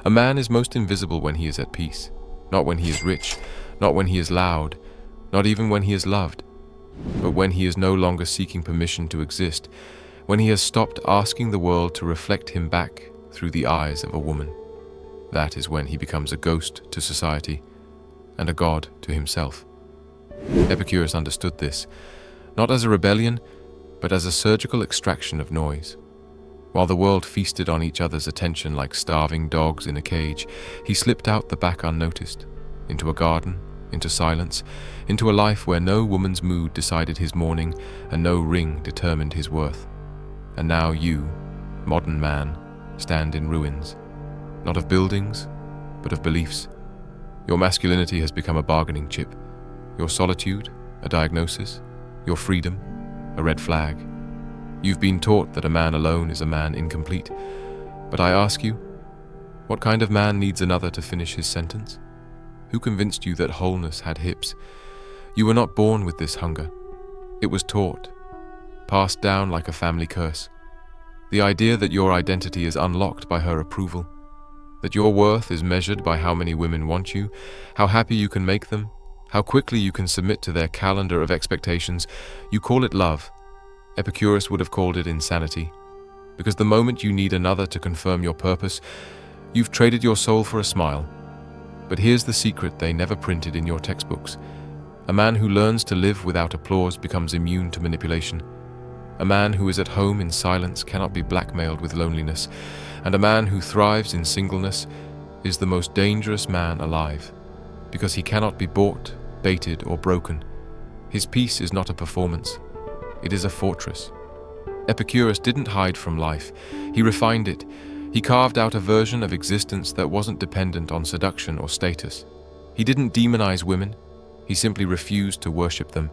A man is most invisible when he is at peace, not when he is rich, not when he is loud, not even when he is loved, but when he is no longer seeking permission to exist, when he has stopped asking the world to reflect him back through the eyes of a woman. That is when he becomes a ghost to society and a god to himself. Epicurus understood this, not as a rebellion, but as a surgical extraction of noise. While the world feasted on each other's attention like starving dogs in a cage, he slipped out the back unnoticed, into a garden, into silence, into a life where no woman's mood decided his morning and no ring determined his worth. And now you, modern man, stand in ruins, not of buildings, but of beliefs. Your masculinity has become a bargaining chip, your solitude, a diagnosis, your freedom, a red flag. You've been taught that a man alone is a man incomplete, but I ask you, what kind of man needs another to finish his sentence? Who convinced you that wholeness had hips? You were not born with this hunger. It was taught, passed down like a family curse. The idea that your identity is unlocked by her approval, that your worth is measured by how many women want you, how happy you can make them, how quickly you can submit to their calendar of expectations. You call it love. Epicurus would have called it insanity, because the moment you need another to confirm your purpose, you've traded your soul for a smile. But here's the secret they never printed in your textbooks. A man who learns to live without applause becomes immune to manipulation. A man who is at home in silence cannot be blackmailed with loneliness, and a man who thrives in singleness is the most dangerous man alive, because he cannot be bought, baited, or broken. His peace is not a performance. It is a fortress. Epicurus didn't hide from life. He refined it. He carved out a version of existence that wasn't dependent on seduction or status. He didn't demonize women. He simply refused to worship them.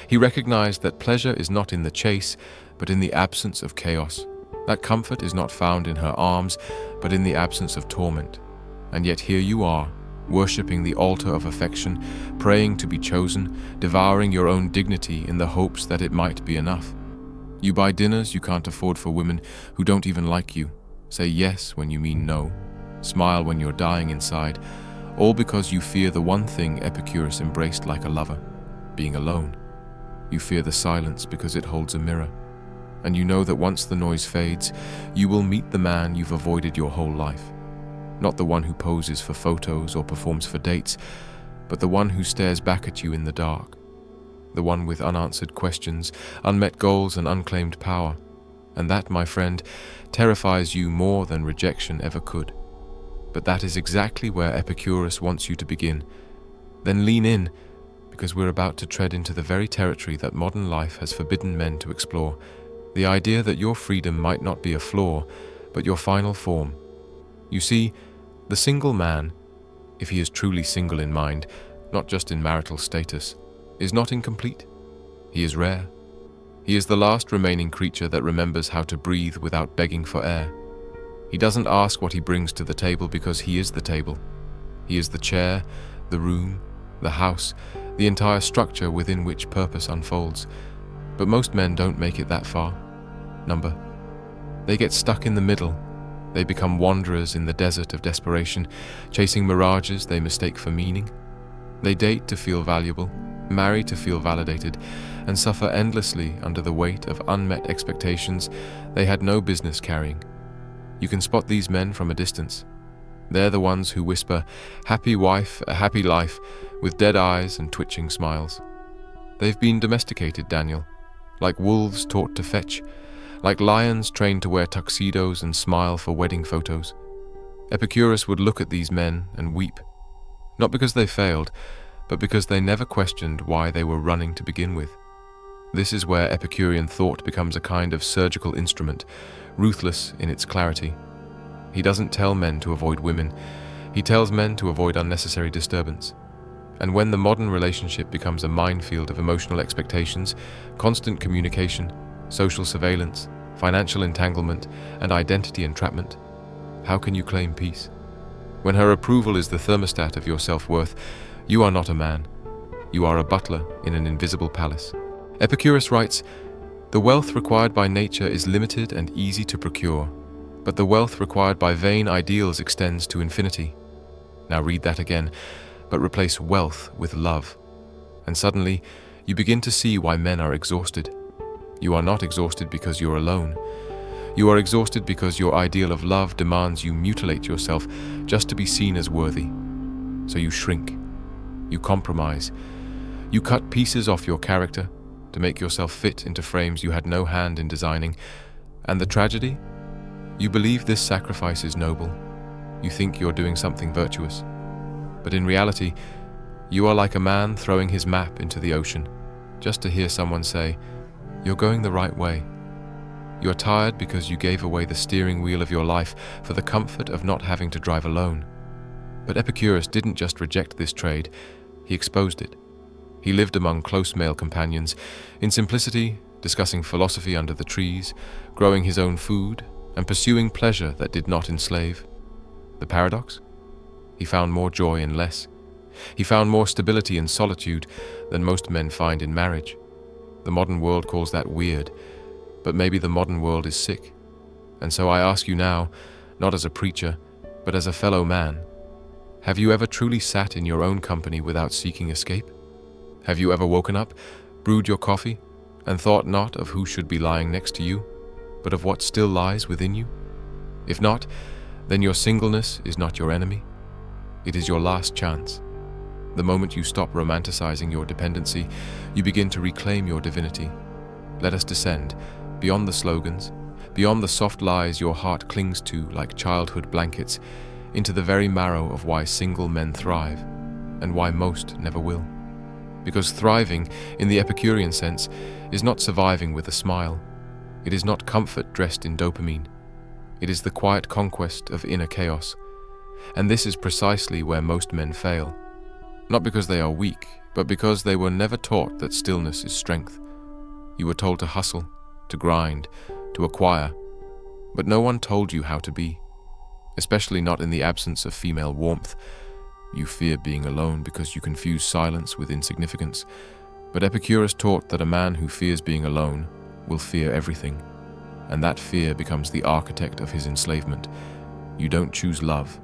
He recognized that pleasure is not in the chase, but in the absence of chaos. That comfort is not found in her arms, but in the absence of torment. And yet here you are, worshipping the altar of affection, praying to be chosen, devouring your own dignity in the hopes that it might be enough. You buy dinners you can't afford for women who don't even like you, say yes when you mean no, smile when you're dying inside, all because you fear the one thing Epicurus embraced like a lover, being alone. You fear the silence because it holds a mirror, and you know that once the noise fades, you will meet the man you've avoided your whole life. Not the one who poses for photos or performs for dates, but the one who stares back at you in the dark. The one with unanswered questions, unmet goals, and unclaimed power. And that, my friend, terrifies you more than rejection ever could. But that is exactly where Epicurus wants you to begin. Then lean in, because we're about to tread into the very territory that modern life has forbidden men to explore. The idea that your freedom might not be a flaw, but your final form. You see, the single man, if he is truly single in mind, not just in marital status, is not incomplete. He is rare. He is the last remaining creature that remembers how to breathe without begging for air. He doesn't ask what he brings to the table because he is the table. He is the chair, the room, the house, the entire structure within which purpose unfolds. But most men don't make it that far. They get stuck in the middle. They become wanderers in the desert of desperation, chasing mirages they mistake for meaning. They date to feel valuable, marry to feel validated, and suffer endlessly under the weight of unmet expectations they had no business carrying. You can spot these men from a distance. They're the ones who whisper, "Happy wife, a happy life," with dead eyes and twitching smiles. They've been domesticated, Daniel, like wolves taught to fetch, like lions trained to wear tuxedos and smile for wedding photos. Epicurus would look at these men and weep, not because they failed, but because they never questioned why they were running to begin with. This is where Epicurean thought becomes a kind of surgical instrument, ruthless in its clarity. He doesn't tell men to avoid women, he tells men to avoid unnecessary disturbance. And when the modern relationship becomes a minefield of emotional expectations, constant communication, social surveillance, financial entanglement, and identity entrapment, how can you claim peace? When her approval is the thermostat of your self-worth, you are not a man. You are a butler in an invisible palace. Epicurus writes, "The wealth required by nature is limited and easy to procure. but the wealth required by vain ideals extends to infinity. Now read that again, but replace wealth with love. And suddenly, you begin to see why men are exhausted. You are not exhausted because you're alone. You are exhausted because your ideal of love demands you mutilate yourself just to be seen as worthy. So you shrink. You compromise. You cut pieces off your character to make yourself fit into frames you had no hand in designing. And the tragedy? You believe this sacrifice is noble. You think you're doing something virtuous. But in reality, you are like a man throwing his map into the ocean, just to hear someone say, "You're going the right way." You are tired because you gave away the steering wheel of your life for the comfort of not having to drive alone. But Epicurus didn't just reject this trade, he exposed it. He lived among close male companions, in simplicity, discussing philosophy under the trees, growing his own food, and pursuing pleasure that did not enslave. The paradox? He found more joy in less. He found more stability in solitude than most men find in marriage. The modern world calls that weird, but maybe the modern world is sick. And so I ask you now, not as a preacher, but as a fellow man, have you ever truly sat in your own company without seeking escape? Have you ever woken up, brewed your coffee, and thought not of who should be lying next to you, but of what still lies within you? If not, then your singleness is not your enemy. It is your last chance. The moment you stop romanticizing your dependency, you begin to reclaim your divinity. Let us descend, beyond the slogans, beyond the soft lies your heart clings to like childhood blankets, into the very marrow of why single men thrive, and why most never will. Because thriving, in the Epicurean sense, is not surviving with a smile. It is not comfort dressed in dopamine. It is the quiet conquest of inner chaos. And this is precisely where most men fail. Not because they are weak, but because they were never taught that stillness is strength. You were told to hustle, to grind, to acquire, but no one told you how to be, especially not in the absence of female warmth. You fear being alone because you confuse silence with insignificance, but Epicurus taught that a man who fears being alone will fear everything, and that fear becomes the architect of his enslavement. You don't choose love,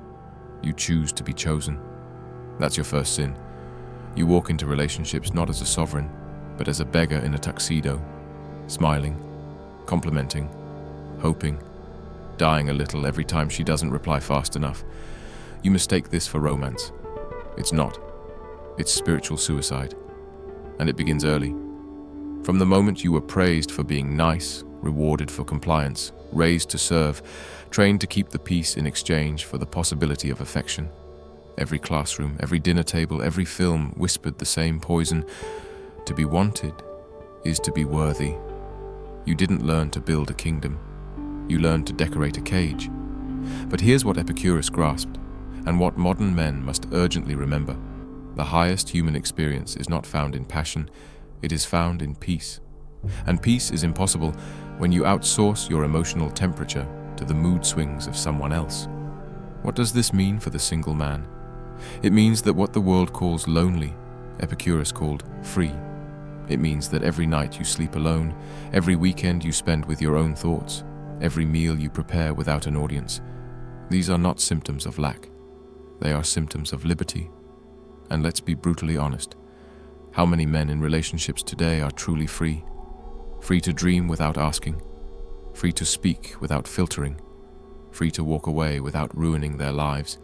you choose to be chosen. That's your first sin. You walk into relationships not as a sovereign, but as a beggar in a tuxedo, smiling, complimenting, hoping, dying a little every time she doesn't reply fast enough. You mistake this for romance. It's not. It's spiritual suicide. And it begins early. From the moment you were praised for being nice, rewarded for compliance, raised to serve, trained to keep the peace in exchange for the possibility of affection. Every classroom, every dinner table, every film whispered the same poison. To be wanted is to be worthy. You didn't learn to build a kingdom. You learned to decorate a cage. But here's what Epicurus grasped, and what modern men must urgently remember. The highest human experience is not found in passion, it is found in peace. And peace is impossible when you outsource your emotional temperature to the mood swings of someone else. What does this mean for the single man? It means that what the world calls lonely, Epicurus called free. It means that every night you sleep alone, every weekend you spend with your own thoughts, every meal you prepare without an audience. These are not symptoms of lack. They are symptoms of liberty. And let's be brutally honest. How many men in relationships today are truly free? Free to dream without asking. Free to speak without filtering. Free to walk away without ruining their lives.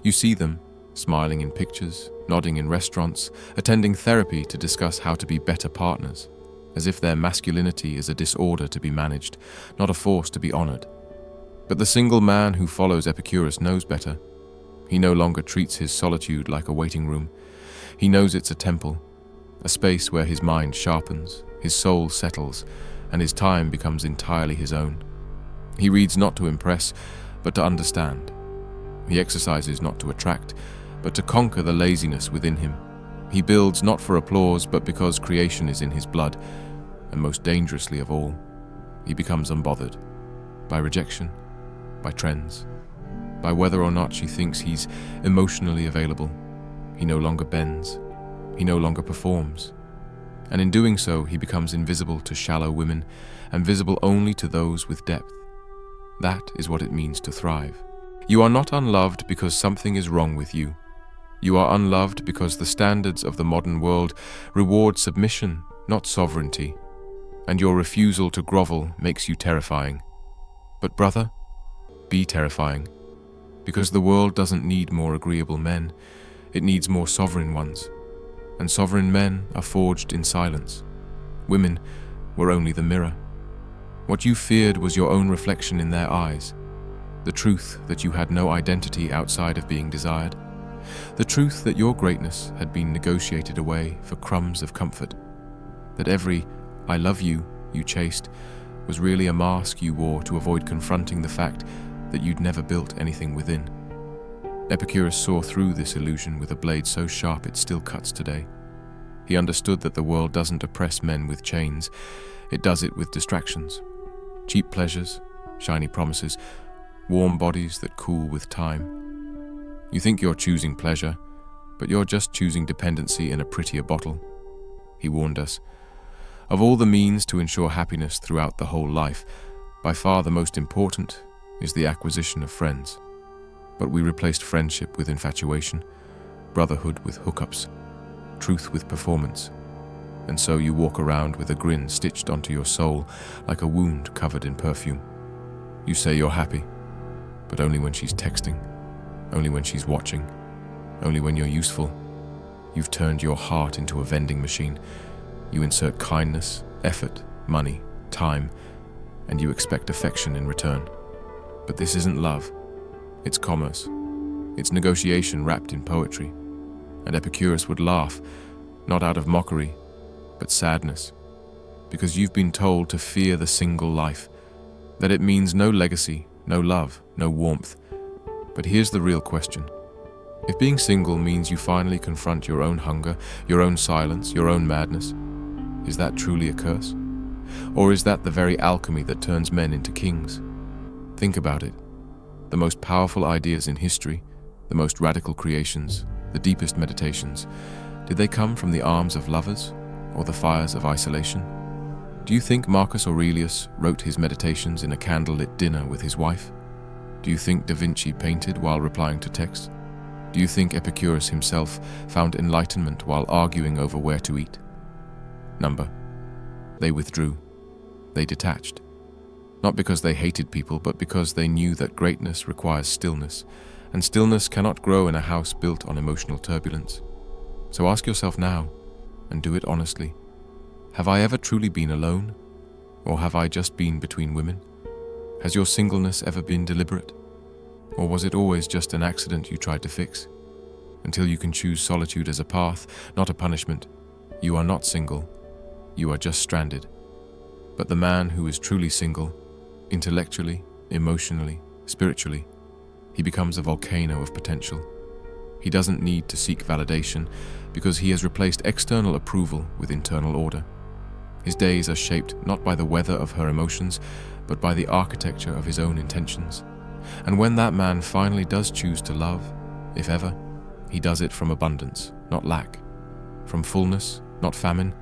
You see them, smiling in pictures, nodding in restaurants, attending therapy to discuss how to be better partners, as if their masculinity is a disorder to be managed, not a force to be honored. But the single man who follows Epicurus knows better. He no longer treats his solitude like a waiting room. He knows it's a temple, a space where his mind sharpens, his soul settles, and his time becomes entirely his own. He reads not to impress, but to understand. He exercises not to attract, but to conquer the laziness within him. He builds not for applause, but because creation is in his blood, and most dangerously of all, he becomes unbothered by rejection, by trends, by whether or not she thinks he's emotionally available. He no longer bends, he no longer performs, and in doing so he becomes invisible to shallow women and visible only to those with depth. That is what it means to thrive. You are not unloved because something is wrong with you. You are unloved because the standards of the modern world reward submission, not sovereignty, and your refusal to grovel makes you terrifying. But brother, be terrifying, because the world doesn't need more agreeable men, it needs more sovereign ones, and sovereign men are forged in silence. Women were only the mirror. What you feared was your own reflection in their eyes, the truth that you had no identity outside of being desired, the truth that your greatness had been negotiated away for crumbs of comfort, that every "I love you" you chased was really a mask you wore to avoid confronting the fact that you'd never built anything within. Epicurus saw through this illusion with a blade so sharp it still cuts today. He understood that the world doesn't oppress men with chains, it does it with distractions. Cheap pleasures, shiny promises, warm bodies that cool with time. You think you're choosing pleasure, but you're just choosing dependency in a prettier bottle. He warned us. Of all the means to ensure happiness throughout the whole life, by far the most important is the acquisition of friends. But we replaced friendship with infatuation, brotherhood with hookups, truth with performance. And so you walk around with a grin stitched onto your soul like a wound covered in perfume. You say you're happy, but only when she's texting, only when she's watching, only when you're useful. You've turned your heart into a vending machine. You insert kindness, effort, money, time, and you expect affection in return. But this isn't love. It's commerce. It's negotiation wrapped in poetry. And Epicurus would laugh, not out of mockery, but sadness, because you've been told to fear the single life, that it means no legacy, no love, no warmth. But here's the real question. If being single means you finally confront your own hunger, your own silence, your own madness, is that truly a curse? Or is that the very alchemy that turns men into kings? Think about it. The most powerful ideas in history, the most radical creations, the deepest meditations, did they come from the arms of lovers or the fires of isolation? Do you think Marcus Aurelius wrote his meditations in a candlelit dinner with his wife? Do you think Da Vinci painted while replying to texts? Do you think Epicurus himself found enlightenment while arguing over where to eat? Number. They withdrew. They detached. Not because they hated people, but because they knew that greatness requires stillness, and stillness cannot grow in a house built on emotional turbulence. So ask yourself now, and do it honestly. Have I ever truly been alone? Or have I just been between women? Has your singleness ever been deliberate? Or was it always just an accident you tried to fix? Until you can choose solitude as a path, not a punishment, you are not single. You are just stranded. But the man who is truly single, intellectually, emotionally, spiritually, he becomes a volcano of potential. He doesn't need to seek validation because he has replaced external approval with internal order. His days are shaped not by the weather of her emotions, but by the architecture of his own intentions. And when that man finally does choose to love, if ever, he does it from abundance, not lack, from fullness, not famine,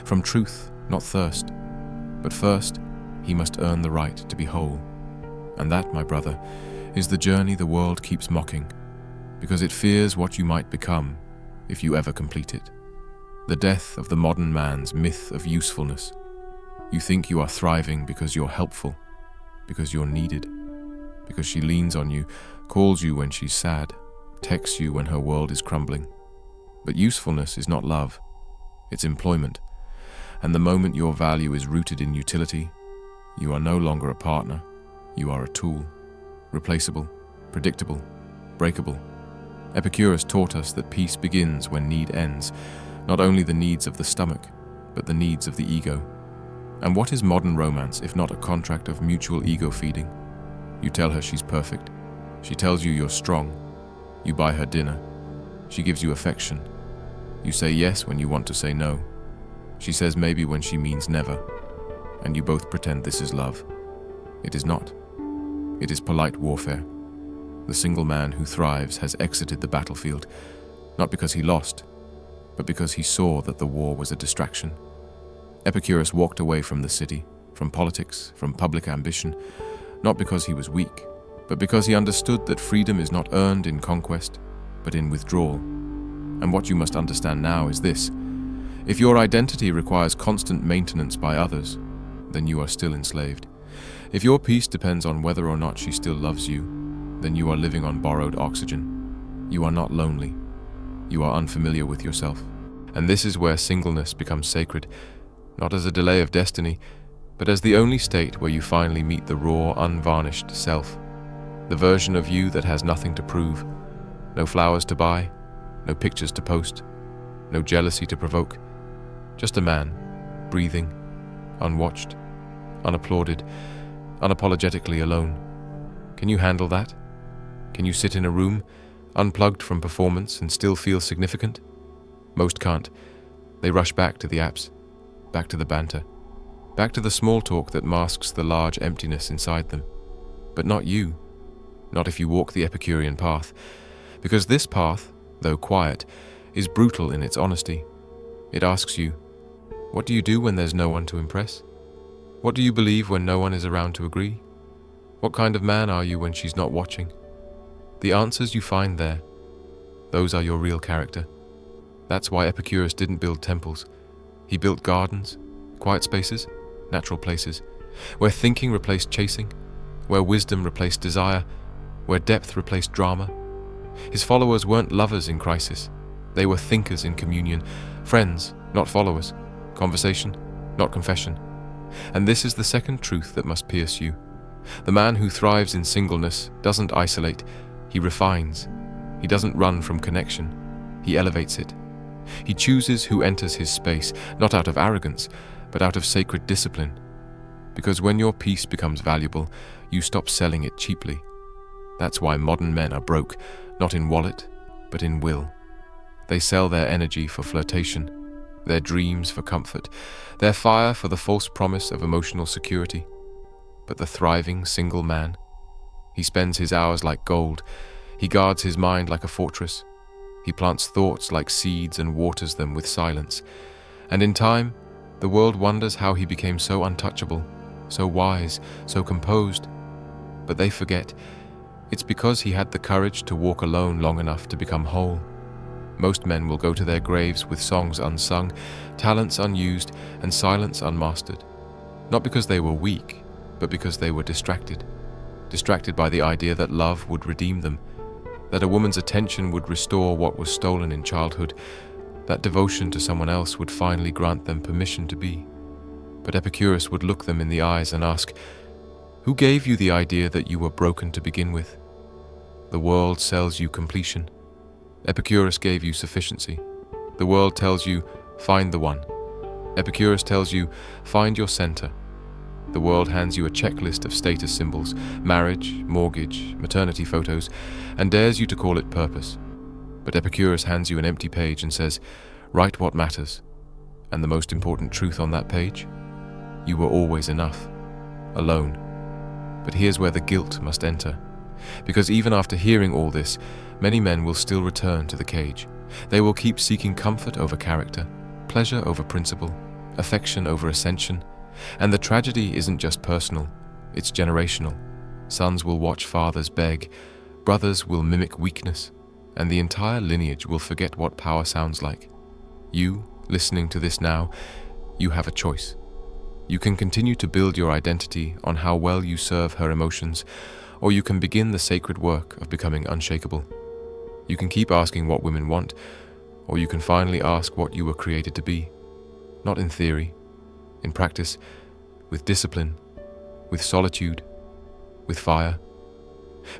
from truth, not thirst. But first, he must earn the right to be whole. And that, my brother, is the journey the world keeps mocking, because it fears what you might become if you ever complete it. The death of the modern man's myth of usefulness. You think you are thriving because you're helpful, because you're needed, because she leans on you, calls you when she's sad, texts you when her world is crumbling. But usefulness is not love, it's employment. And the moment your value is rooted in utility, you are no longer a partner, you are a tool, replaceable, predictable, breakable. Epicurus taught us that peace begins when need ends, not only the needs of the stomach, but the needs of the ego. And what is modern romance if not a contract of mutual ego feeding? You tell her she's perfect. She tells you you're strong. You buy her dinner. She gives you affection. You say yes when you want to say no. She says maybe when she means never. And you both pretend this is love. It is not. It is polite warfare. The single man who thrives has exited the battlefield, not because he lost, but because he saw that the war was a distraction. Epicurus walked away from the city, from politics, from public ambition, not because he was weak, but because he understood that freedom is not earned in conquest, but in withdrawal. And what you must understand now is this: if your identity requires constant maintenance by others, then you are still enslaved. If your peace depends on whether or not she still loves you, then you are living on borrowed oxygen. You are not lonely. You are unfamiliar with yourself. And this is where singleness becomes sacred, not as a delay of destiny, but as the only state where you finally meet the raw, unvarnished self, the version of you that has nothing to prove, no flowers to buy, no pictures to post, no jealousy to provoke, just a man, breathing, unwatched, unapplauded, unapologetically alone. Can you handle that? Can you sit in a room, unplugged from performance, and still feel significant? Most can't. They rush back to the apps, back to the banter, back to the small talk that masks the large emptiness inside them. But not you. Not if you walk the Epicurean path. Because this path, though quiet, is brutal in its honesty. It asks you, what do you do when there's no one to impress? What do you believe when no one is around to agree? What kind of man are you when she's not watching? The answers you find there, those are your real character. That's why Epicurus didn't build temples. He built gardens, quiet spaces, natural places, where thinking replaced chasing, where wisdom replaced desire, where depth replaced drama. His followers weren't lovers in crisis. They were thinkers in communion, friends, not followers, conversation, not confession. And this is the second truth that must pierce you. The man who thrives in singleness doesn't isolate, he refines. He doesn't run from connection, he elevates it. He chooses who enters his space, not out of arrogance, but out of sacred discipline. Because when your peace becomes valuable, you stop selling it cheaply. That's why modern men are broke, not in wallet, but in will. They sell their energy for flirtation, their dreams for comfort, their fire for the false promise of emotional security. But the thriving single man, he spends his hours like gold, he guards his mind like a fortress, he plants thoughts like seeds and waters them with silence. And in time, the world wonders how he became so untouchable, so wise, so composed. But they forget, it's because he had the courage to walk alone long enough to become whole. Most men will go to their graves with songs unsung, talents unused, and silence unmastered. Not because they were weak, but because they were distracted. Distracted by the idea that love would redeem them, that a woman's attention would restore what was stolen in childhood, that devotion to someone else would finally grant them permission to be. But Epicurus would look them in the eyes and ask, who gave you the idea that you were broken to begin with? The world sells you completion. Epicurus gave you sufficiency. The world tells you, find the one. Epicurus tells you, find your center. The world hands you a checklist of status symbols, marriage, mortgage, maternity photos, and dares you to call it purpose. But Epicurus hands you an empty page and says, write what matters. And the most important truth on that page? You were always enough, alone. But here's where the guilt must enter. Because even after hearing all this, many men will still return to the cage. They will keep seeking comfort over character, pleasure over principle, affection over ascension. And the tragedy isn't just personal, it's generational. Sons will watch fathers beg, brothers will mimic weakness, and the entire lineage will forget what power sounds like. You, listening to this now, you have a choice. You can continue to build your identity on how well you serve her emotions, or you can begin the sacred work of becoming unshakable. You can keep asking what women want, or you can finally ask what you were created to be. Not in theory, in practice, with discipline, with solitude, with fire.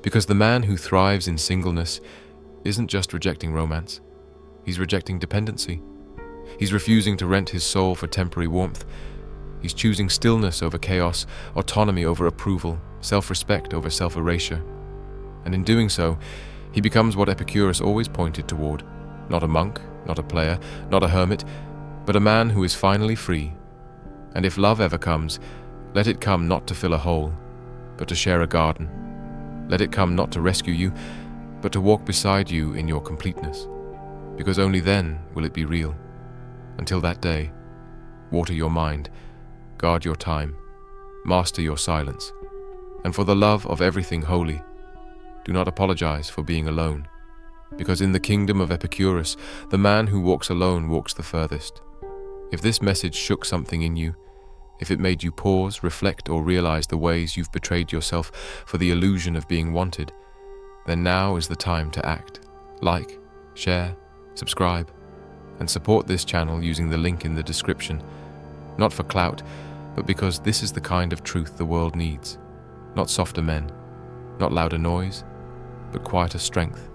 Because the man who thrives in singleness isn't just rejecting romance, he's rejecting dependency. He's refusing to rent his soul for temporary warmth. He's choosing stillness over chaos, autonomy over approval, self-respect over self-erasure. And in doing so, he becomes what Epicurus always pointed toward, not a monk, not a player, not a hermit, but a man who is finally free. And if love ever comes, let it come not to fill a hole, but to share a garden. Let it come not to rescue you, but to walk beside you in your completeness. Because only then will it be real. Until that day, water your mind, guard your time, master your silence, And for the love of everything holy, do not apologize for being alone, because in the kingdom of Epicurus, the man who walks alone walks the furthest. If this message shook something in you, if it made you pause, reflect, or realize the ways you've betrayed yourself for the illusion of being wanted, then now is the time to act. Like, share, subscribe, and support this channel using the link in the description, not for clout, but because this is the kind of truth the world needs. Not softer men, not louder noise, but quieter strength.